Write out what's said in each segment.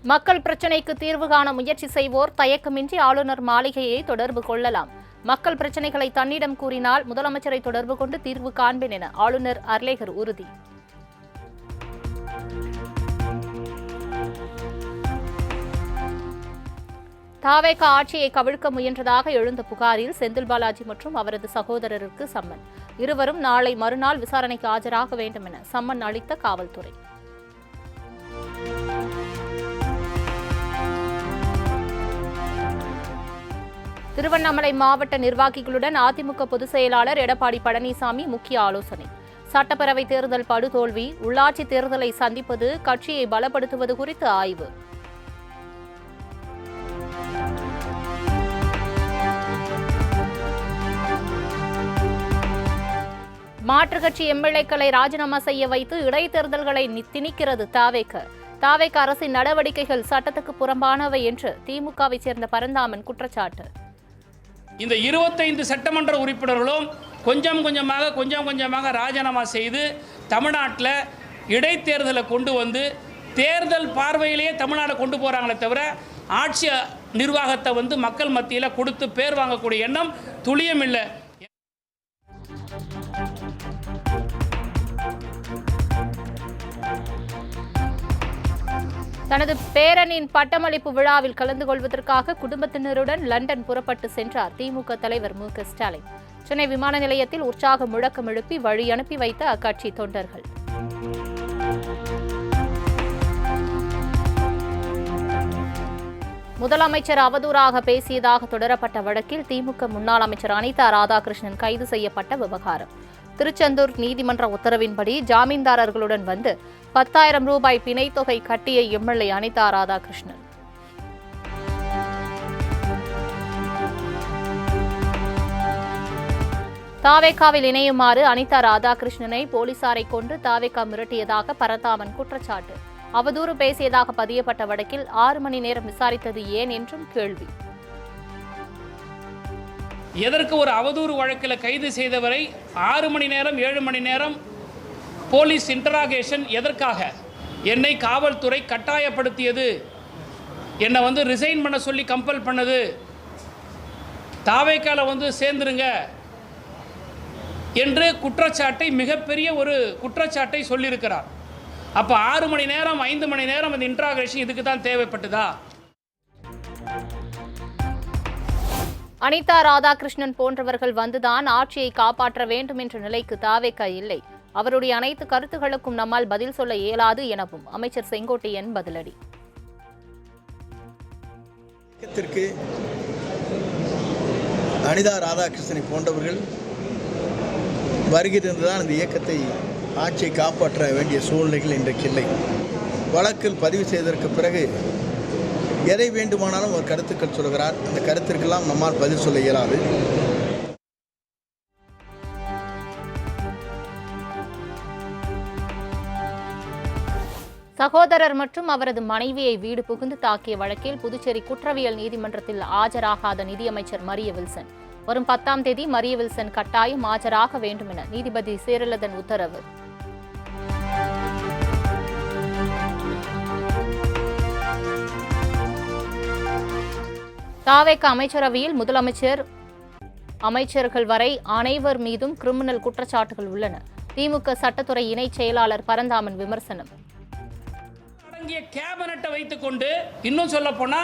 மக்கள் பிரச்சினைக்கு தீர்வு காண முயற்சி செய்வோர் தயக்கமின்றி ஆளுநர் மாளிகையை தொடர்பு கொள்ளலாம். மக்கள் பிரச்சினைகளை தன்னிடம் கூறினால் முதலமைச்சரை தொடர்பு கொண்டு தீர்வு காண்பேன் என ஆளுநர் அர்லேகர் உறுதி. தாவேக ஆட்சியை கவிழ்க்க முயன்றதாக எழுந்த புகாரில் செந்தில் பாலாஜி மற்றும் அவரது சகோதரருக்கு சம்மன். இருவரும் நாளை மறுநாள் விசாரணைக்கு ஆஜராக வேண்டும் என சம்மன் அளித்த காவல்துறை. திருவண்ணாமலை மாவட்ட நிர்வாகிகளுடன் அதிமுக பொதுச் செயலாளர் எடப்பாடி பழனிசாமி முக்கிய ஆலோசனை. சட்டப்பேரவை தேர்தல் படுதோல்வி, உள்ளாட்சி தேர்தலை சந்திப்பது, கட்சியை பலப்படுத்துவது குறித்து ஆய்வு. மாற்றுக் கட்சி எம்எல்ஏக்களை ராஜினாமா செய்ய வைத்து இடைத்தேர்தல்களை திணிக்கிறது தாவேக. தாவேக அரசின் நடவடிக்கைகள் சட்டத்துக்கு புறம்பானவை என்று திமுகவை சேர்ந்த பரந்தாமன் குற்றச்சாட்டு. இந்த 25 சட்டமன்ற உறுப்பினர்களும் கொஞ்சம் கொஞ்சமாக ராஜினாமா செய்து தமிழ்நாட்டில் இடைத்தேர்தலை கொண்டு வந்து தேர்தல் பார்வையிலேயே தமிழ்நாடு கொண்டு போகிறாங்களே தவிர ஆட்சி நிர்வாகத்தை மக்கள் மத்தியில் கொடுத்து பேர் வாங்கக்கூடிய எண்ணம் துளியும் இல்லை. தனது பேரனின் பட்டமளிப்பு விழாவில் கலந்து கொள்வதற்காக குடும்பத்தினருடன் லண்டன் புறப்பட்டு சென்றார் திமுக தலைவர் மு.க. ஸ்டாலின். சென்னை விமான நிலையத்தில் உற்சாக முழக்கம் எழுப்பி வழி அனுப்பி வைத்த அக்கட்சி தொண்டர்கள். முதலமைச்சர் அவதூறாக பேசியதாக தொடரப்பட்ட வழக்கில் திமுக முன்னாள் அமைச்சர் அனிதா ராதாகிருஷ்ணன் கைது செய்யப்பட்ட விவகாரம். திருச்செந்தூர் நீதிமன்ற உத்தரவின்படி ஜாமீன்தாரர்களுடன் வந்து 10,000 ரூபாய் பிணை தொகை கட்டிய எம்எல்ஏ அனிதா ராதாகிருஷ்ணன். தாவேகாவில் இணையுமாறு அனிதா ராதாகிருஷ்ணனை போலீசாரை கொண்டு தாவேகா மிரட்டியதாக பரந்தாமன் குற்றச்சாட்டு. அவதூறு பேசியதாக பதியப்பட்ட வழக்கில் 6 மணி நேரம் விசாரித்தது ஏன் என்றும் கேள்வி. எதற்கு ஒரு அவதூறு வழக்கில் கைது செய்தவரை 6 மணி நேரம் 7 மணி நேரம் போலீஸ் இன்டராகேஷன் எதற்காக? என்னை காவல்துறை கட்டாயப்படுத்தியது, என்னை ரிசைன் பண்ண சொல்லி கம்பல் பண்ணது, தாவேக்கால சேர்ந்துருங்க என்று குற்றச்சாட்டை மிகப்பெரிய ஒரு குற்றச்சாட்டை சொல்லியிருக்கிறார். அப்போ 6 மணி நேரம் 5 மணி நேரம் அந்த இன்டராகேஷன் இதுக்கு தான் தேவைப்பட்டதா? அனிதா ராதாகிருஷ்ணன் போன்றவர்கள் வந்துதான் ஆட்சியை காப்பாற்ற வேண்டும் என்ற நிலைக்கு தாவேகா இல்லை. அவருடைய அனைத்து கருத்துகளுக்கும் நம்மால் பதில் சொல்ல இயலாது எனவும் அமைச்சர் செங்கோட்டையன் பதிலடி. அனிதா ராதாகிருஷ்ணனை போன்றவர்கள் வருகிறதுதான் இந்த இயக்கத்தை ஆட்சியை காப்பாற்ற வேண்டிய சூழ்நிலைகள் இன்றைக்கு இல்லை. வழக்கில் பதிவு செய்ததற்கு பிறகு எதை வேண்டுமானாலும் ஒரு கருத்துக்கள் சொல்கிறார். அந்த கருத்திற்கெல்லாம் நம்மால் பதில் சொல்ல இயலாது. சகோதரர் மற்றும் அவரது மனைவியை வீடு புகுந்து தாக்கிய வழக்கில் புதுச்சேரி குற்றவியல் நீதிமன்றத்தில் ஆஜராகாத நிதியமைச்சர் மரிய வில்சன் வரும் 10ஆம் தேதி மரிய வில்சன் கட்டாயம் ஆஜராக வேண்டும் என நீதிபதி சேரலதன் உத்தரவு. தாவேக அமைச்சரவையில் முதலமைச்சர், அமைச்சர்கள் வரை அனைவர் மீதும் கிரிமினல் குற்றச்சாட்டுகள் உள்ளன. திமுக சட்டத்துறை இணை செயலாளர் பரந்தாமன் விமர்சனம். கேபினட்டை வைத்துக் கொண்டு இன்னும் சொல்ல போனா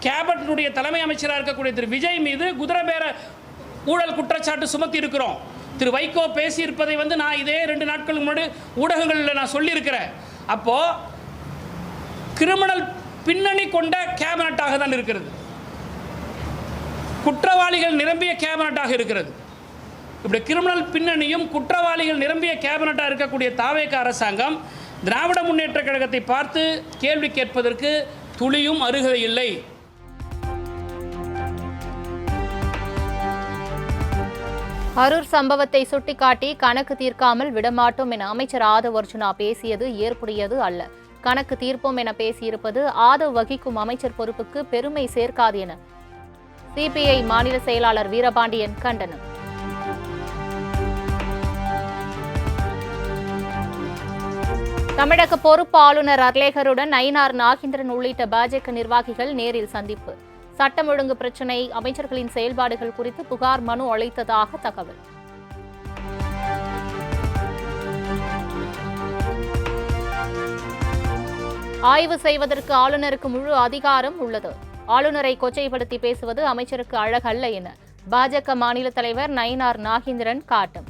கேபினட்டுடைய தலைமை அமைச்சராக இருக்கக்கூடிய திரு விஜய் மீது குதிரைபேர ஊழல் குற்றச்சாட்டு சுமத்தி இருக்கிறோம். திரு வைகோ பேசி இருப்பதை நான் இதே 2 நாட்களுக்கு முன்னாடி ஊடகங்களில் நான் சொல்லியிருக்கிறேன். அப்போ கிரிமினல் பின்னணி கொண்ட கேபினட்டாக தான் இருக்கிறது, குற்றவாளிகள் நிரம்பிய கேபினட்டாக இருக்கிறது. இப்படி கிரிமினல் பின்னணியும் குற்றவாளிகள் நிரம்பிய கேபினட்டாக இருக்கக்கூடிய தாவேக அரசாங்கம் திராவிட முன்னேற்ற கழகத்தை பார்த்து கேள்வி கேட்பதற்கு துளியும் அருகதை இல்லை. அரூர் சம்பவத்தை சுட்டிக்காட்டி கணக்கு தீர்க்காமல் விடமாட்டோம் என அமைச்சர் ஆதவ் அர்ஜுனா பேசியது ஏற்புடையது அல்ல. கணக்கு தீர்ப்போம் என பேசியிருப்பது ஆதவ் வகிக்கும் அமைச்சர் பொறுப்புக்கு பெருமை சேர்க்காது என சிபிஐ மாநில செயலாளர் வீரபாண்டியன் கண்டனம். தமிழக பொறுப்பு ஆளுநர் அர்லேகருடன் நயினார் நாகேந்திரன் உள்ளிட்ட பாஜக நிர்வாகிகள் நேரில் சந்திப்பு. சட்டம் ஒழுங்கு பிரச்சினை, அமைச்சர்களின் செயல்பாடுகள் குறித்து புகார் மனு அளித்ததாக தகவல். ஆய்வு செய்வதற்கு ஆளுநருக்கு முழு அதிகாரம் உள்ளது. ஆளுநரை கொச்சைப்படுத்தி பேசுவது அமைச்சருக்கு அழகல்ல என பாஜக மாநில தலைவர் நயினார் நாகேந்திரன் காட்டம்.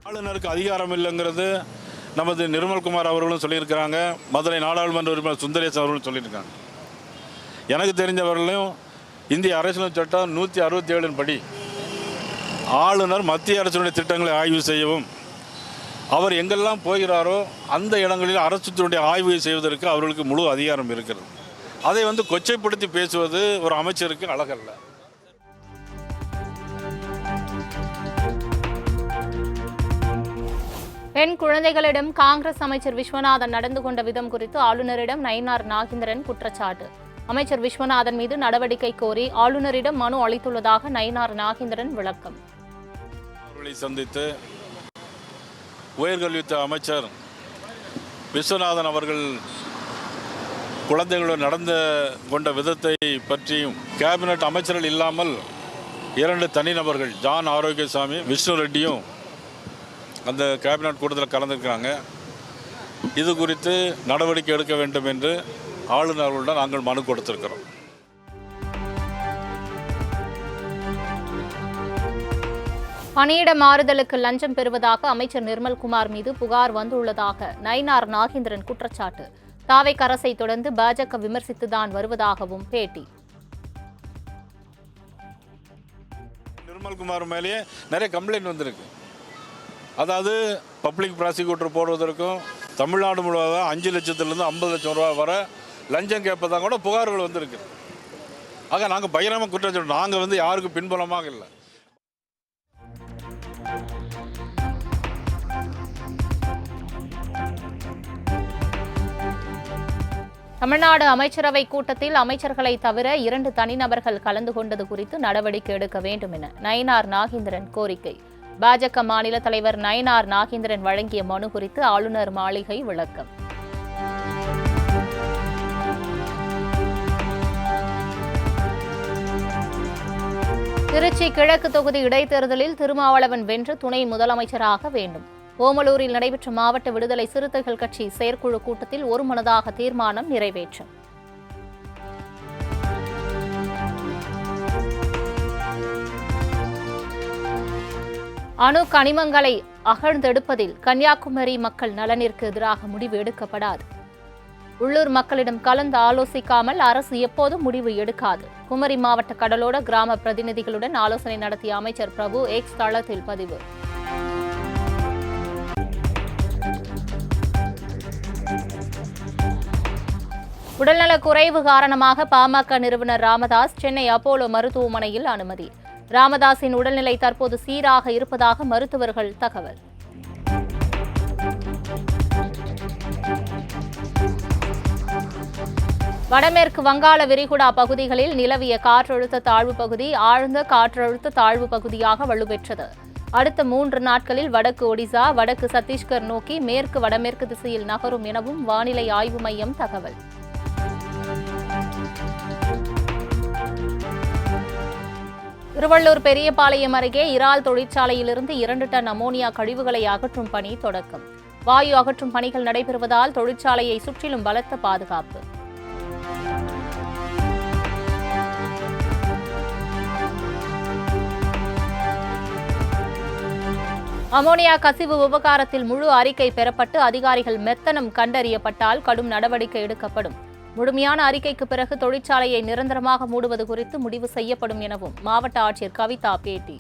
ஆளுநருக்கு அதிகாரம் இல்லைங்கிறது நமது நிர்மல்குமார் அவர்களும் சொல்லியிருக்கிறாங்க. மதுரை நாடாளுமன்ற உறுப்பினர் சுந்தரேசன் அவர்களும் சொல்லியிருக்காங்க. எனக்கு தெரிஞ்சவர்களையும் இந்திய அரசியல் சட்டம் 167 படி ஆளுநர் மத்திய அரசினுடைய திட்டங்களை ஆய்வு செய்யவும், அவர் எங்கெல்லாம் போகிறாரோ அந்த இடங்களில் அரசுடைய ஆய்வு செய்வதற்கு அவர்களுக்கு முழு அதிகாரம் இருக்கிறது. அதை கொச்சைப்படுத்தி பேசுவது ஒரு அமைச்சருக்கு அழகல்ல. பெண் குழந்தைகளிடம் காங்கிரஸ் அமைச்சர் விஸ்வநாதன் நடந்து கொண்ட விதம் குறித்து ஆளுநரிடம் நயினார் நாகேந்திரன் குற்றச்சாட்டு. அமைச்சர் விஸ்வநாதன் மீது நடவடிக்கை கோரி ஆளுநரிடம் மனு அளித்துள்ளதாக நயினார் நாகேந்திரன் விளக்கம். அவர்களை சந்தித்து உயர்கல்வித்துறை அமைச்சர் விஸ்வநாதன் அவர்கள் குழந்தைகளுடன் நடந்து கொண்ட விதத்தை பற்றியும், கேபினட் அமைச்சர்கள் இல்லாமல் 2 தனிநபர்கள் ஜான் ஆரோக்கியசாமி, விஷ்ணு ரெட்டியும் அந்த கேபினட் கூட்டத்தில் கலந்துருக்கிறாங்க. இது குறித்து நடவடிக்கை எடுக்க வேண்டும் என்று ஆளுநர்களுடன் நாங்கள் மனு கொடுத்திருக்கிறோம். பணியிட மாறுதலுக்கு லஞ்சம் பெறுவதாக அமைச்சர் நிர்மல்குமார் மீது புகார் வந்துள்ளதாக நயினார் நாகேந்திரன் குற்றச்சாட்டு. தாவேக் அரசை தொடர்ந்து பாஜக விமர்சித்துதான் வருவதாகவும் பேட்டி. நிர்மல்குமார் மேலேயே நிறைய கம்ப்ளைண்ட் வந்திருக்கு. அதாவது பப்ளிக் ப்ராசிக்யூட்டர் போடுவதற்கும் தமிழ்நாடு முழுவதும் 5 லட்சத்திலிருந்து 50 லட்சம் ரூபா வரை லஞ்சம் கேட்பதாக கூட புகார்கள் வந்திருக்கு. ஆக நாங்கள் பகிரமாக குற்றம் சொல்றோம். நாங்கள் யாருக்கும் பின்புலமாக இல்லை. தமிழ்நாடு அமைச்சரவை கூட்டத்தில் அமைச்சர்களை தவிர 2 தனிநபர்கள் கலந்து கொண்டது குறித்து நடவடிக்கை எடுக்க வேண்டும் என நயினார் நாகேந்திரன் கோரிக்கை. பாஜக மாநில தலைவர் நயினார் நாகேந்திரன் வழங்கிய மனு குறித்து ஆளுநர் மாளிகை விளக்கம். திருச்சி கிழக்கு தொகுதி இடைத்தேர்தலில் திருமாவளவன் வென்று துணை முதலமைச்சராக வேண்டும். ஓமலூரில் நடைபெற்ற மாவட்ட விடுதலை சிறுத்தைகள் கட்சி செயற்குழு கூட்டத்தில் ஒருமனதாக தீர்மானம் நிறைவேற்றம். அணு கனிமங்களை அகழ்ந்தெடுப்பதில் கன்னியாகுமரி மக்கள் நலனிற்கு எதிராக முடிவு எடுக்கப்படாது. உள்ளூர் மக்களிடம் கலந்து ஆலோசிக்காமல் அரசு எப்போதும் முடிவு எடுக்காது. குமரி மாவட்ட கடலோட கிராம பிரதிநிதிகளுடன் ஆலோசனை நடத்திய அமைச்சர் பிரபு எக்ஸ் தளத்தில் பதிவு. உடல்நலக் குறைவு காரணமாக பாமக நிறுவனர் ராமதாஸ் சென்னை அப்போலோ மருத்துவமனையில் அனுமதி. ராமதாஸின் உடல்நிலை தற்போது சீராக இருப்பதாக மருத்துவர்கள் தகவல். வடமேற்கு வங்காள விரிகுடா பகுதிகளில் நிலவிய காற்றழுத்த தாழ்வு பகுதி ஆழ்ந்த காற்றழுத்த தாழ்வு பகுதியாக வலுப்பெற்றது. அடுத்த 3 நாட்களில் வடக்கு ஒடிசா, வடக்கு சத்தீஸ்கர் நோக்கி மேற்கு வடமேற்கு திசையில் நகரும் எனவும் வானிலை ஆய்வு மையம் தகவல். திருவள்ளூர் பெரியபாளையம் அருகே இறால் தொழிற்சாலையிலிருந்து 2 டன் அமோனியா கழிவுகளை அகற்றும் பணி தொடக்கம். வாயு அகற்றும் பணிகள் நடைபெறுவதால் தொழிற்சாலையை சுற்றிலும் பலத்த பாதுகாப்பு. அமோனியா கசிவு விவகாரத்தில் முழு அறிக்கை பெறப்பட்டு அதிகாரிகள் மெத்தனம் கண்டறியப்பட்டால் கடும் நடவடிக்கை எடுக்கப்படும். முழுமையான அறிக்கைக்கு பிறகு தொழிற்சாலையை நிரந்தரமாக மூடுவது குறித்து முடிவு செய்யப்படும் எனவும் மாவட்ட ஆட்சியர் கவிதா பேட்டி.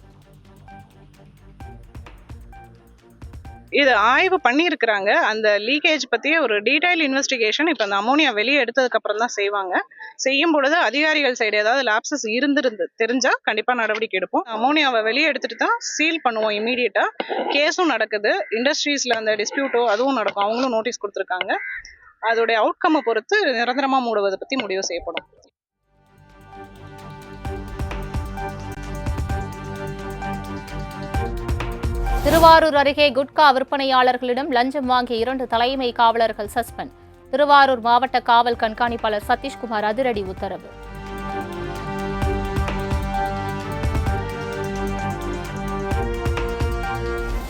இது ஆய்வு பண்ணியிருக்கிறாங்க. அந்த லீக்கேஜ் பற்றிய ஒரு டீடைல் இன்வெஸ்டிகேஷன் இப்போ அந்த அமோனியா வெளியே எடுத்ததுக்கு அப்புறம் தான் செய்வாங்க. செய்யும் பொழுது அதிகாரிகள் சைடு ஏதாவது லாப்சஸ் தெரிஞ்சா கண்டிப்பாக நடவடிக்கை எடுப்போம். அமோனியாவை வெளியே எடுத்துட்டு தான் சீல் பண்ணுவோம் இமீடியட்டா. கேஸும் நடக்குது. இண்டஸ்ட்ரீஸ்ல அந்த டிஸ்பியூட்டோ அதுவும் நடக்கும். அவங்களும் நோட்டீஸ் கொடுத்துருக்காங்க. அதோடைய அவுட்கம்மை பொறுத்து நிரந்தரமாக மூடுவதை பற்றி முடிவு செய்யப்படும். திருவாரூர் அருகே குட்கா விற்பனையாளர்களிடம் லஞ்சம் வாங்கிய 2 தலைமை காவலர்கள் சஸ்பெண்ட். திருவாரூர் மாவட்ட காவல் கண்காணிப்பாளர் சதீஷ்குமார் அதிரடி உத்தரவு.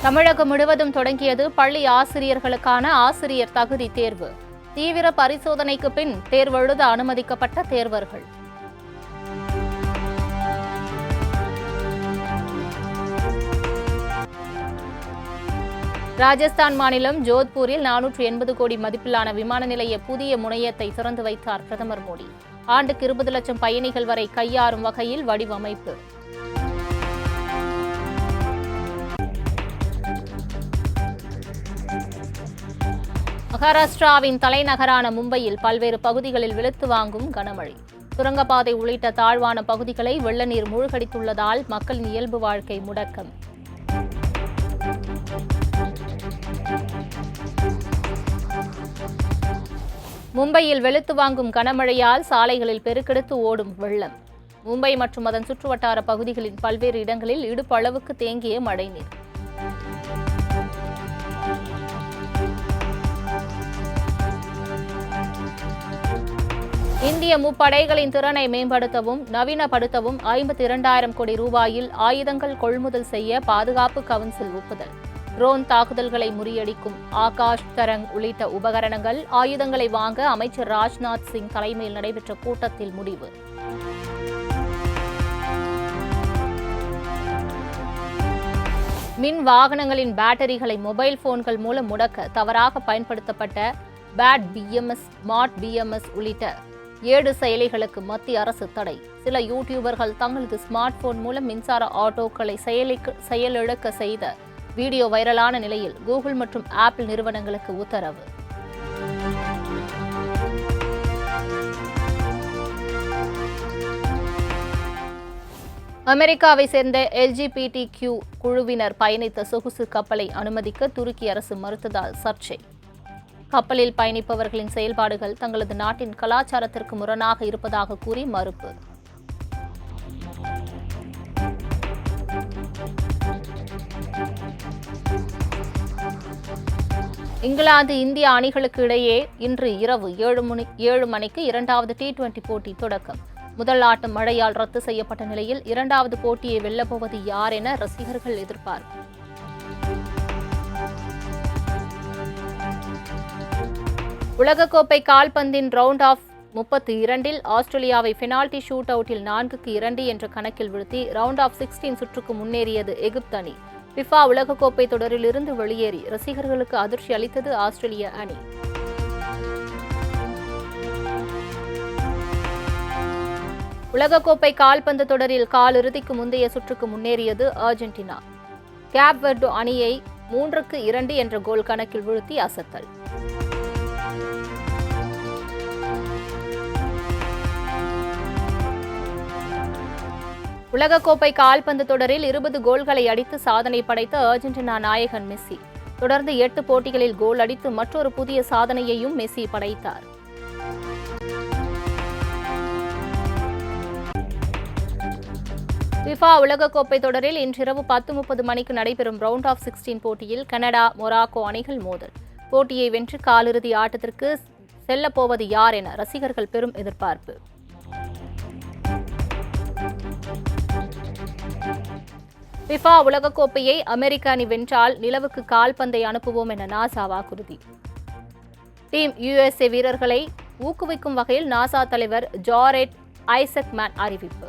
தமிழகம் முழுவதும் தொடங்கியது பள்ளி ஆசிரியர்களுக்கான ஆசிரியர் தகுதி தேர்வு. தீவிர பரிசோதனைக்கு பின் தேர்வெழுத அனுமதிக்கப்பட்ட தேர்வர்கள். ராஜஸ்தான் மாநிலம் ஜோத்பூரில் 480 கோடி மதிப்பிலான விமான நிலைய புதிய முனையத்தை திறந்து வைத்தார் பிரதமர் மோடி. ஆண்டுக்கு 20 லட்சம் பயணிகள் வரை கையாறும் வகையில் வடிவமைப்பு. மகாராஷ்டிராவின் தலைநகரான மும்பையில் பல்வேறு பகுதிகளில் வெளுத்து வாங்கும் கனமழை. சுரங்கப்பாதை உள்ளிட்ட தாழ்வான பகுதிகளை வெள்ள நீர் மூழ்கடித்துள்ளதால் மக்களின் இயல்பு வாழ்க்கை முடக்கம். மும்பையில் வெளுத்து வாங்கும் கனமழையால் சாலைகளில் பெருக்கெடுத்து ஓடும் வெள்ளம். மும்பை மற்றும் அதன் சுற்றுவட்டார பகுதிகளின் பல்வேறு இடங்களில் இடுப்பு அளவுக்கு தேங்கிய மழைநீர். இந்திய முப்படைகளின் திறனை மேம்படுத்தவும் நவீனப்படுத்தவும் 52,000 கோடி ரூபாயில் ஆயுதங்கள் கொள்முதல் செய்ய பாதுகாப்பு கவுன்சில் ஒப்புதல். ட்ரோன் தாக்குதல்களை முறியடிக்கும் ஆகாஷ் தரங் உள்ளிட்ட உபகரணங்கள், ஆயுதங்களை வாங்க அமைச்சர் ராஜ்நாத் சிங் தலைமையில் நடைபெற்ற கூட்டத்தில் முடிவு. மின் வாகனங்களின் பேட்டரிகளை மொபைல் போன்கள் மூலம் முடக்க தவறாக பயன்படுத்தப்பட்ட பேட் பிஎம்எஸ், ஸ்மார்ட் பிஎம்எஸ் உள்ளிட்ட 7 செயலிகளுக்கு மத்திய அரசு தடை. சில யூடியூபர்கள் தங்களது ஸ்மார்ட் போன் மூலம் மின்சார ஆட்டோக்களை செயலிழக்க செய்த வீடியோ வைரலான நிலையில் கூகுள் மற்றும் ஆப்பிள் நிறுவனங்களுக்கு உத்தரவு. அமெரிக்காவை சேர்ந்த LGBTQ குழுவினர் பயணித்த சொகுசு கப்பலை அனுமதிக்க துருக்கி அரசு மறுத்ததால் சர்ச்சை. கப்பலில் பயணிப்பவர்களின் செயல்பாடுகள் தங்களது நாட்டின் கலாச்சாரத்திற்கு முரணாக இருப்பதாக கூறி மறுப்பு. இங்கிலாந்து இந்திய அணிகளுக்கு இடையே இன்று இரவு 7 மணிக்கு 2வது T20 போட்டி தொடக்கம். முதல் ஆட்டம் மழையால் ரத்து செய்யப்பட்ட நிலையில் 2வது போட்டியை வெல்லப்போவது யார் என ரசிகர்கள் எதிர்பார்ப்பு. உலகக்கோப்பை கால்பந்தின் ரவுண்ட் ஆஃப் 32இல் ஆஸ்திரேலியாவை பெனால்டி ஷூட் அவுட்டில் 4-2 என்ற கணக்கில் வீழ்த்தி ரவுண்ட் ஆஃப் 16 சுற்றுக்கு முன்னேறியது எகிப்து அணி. ஃபிஃபா உலகக்கோப்பை தொடரிலிருந்து வெளியேறி ரசிகர்களுக்கு அதிர்ச்சி அளித்தது ஆஸ்திரேலிய அணி. உலகக்கோப்பை கால்பந்து தொடரில் காலிறுதிக்கு முந்தைய சுற்றுக்கு முன்னேறியது அர்ஜென்டினா. கேப் வெர்டே அணியை 3-2 என்ற கோல் கணக்கில் வீழ்த்தி அசத்தல். உலகக்கோப்பை கால்பந்து தொடரில் 20 கோல்களை அடித்து சாதனை படைத்த அர்ஜென்டினா நாயகன் மெஸ்ஸி தொடர்ந்து 8 போட்டிகளில் கோல் அடித்து மற்றொரு புதிய சாதனையையும் மெஸ்ஸி படைத்தார். ஃபிஃபா உலகக்கோப்பை தொடரில் இன்றிரவு 10:30 மணிக்கு நடைபெறும் ரவுண்ட் ஆஃப் 16 போட்டியில் கனடா, மொராக்கோ அணிகள் மோதல். போட்டியை வென்று காலிறுதி ஆட்டத்திற்கு செல்லப்போவது யார் என ரசிகர்கள் பெரும் எதிர்பார்ப்பு. ஃபிஃபா உலகக்கோப்பையை அமெரிக்க அணி வென்றால் நிலவுக்கு கால்பந்தை அனுப்புவோம் என நாசா வாக்குறுதி. டீம் USA வீரர்களை ஊக்குவிக்கும் வகையில் நாசா தலைவர் ஜாரெட் ஐசக்மேன் அறிவிப்பு.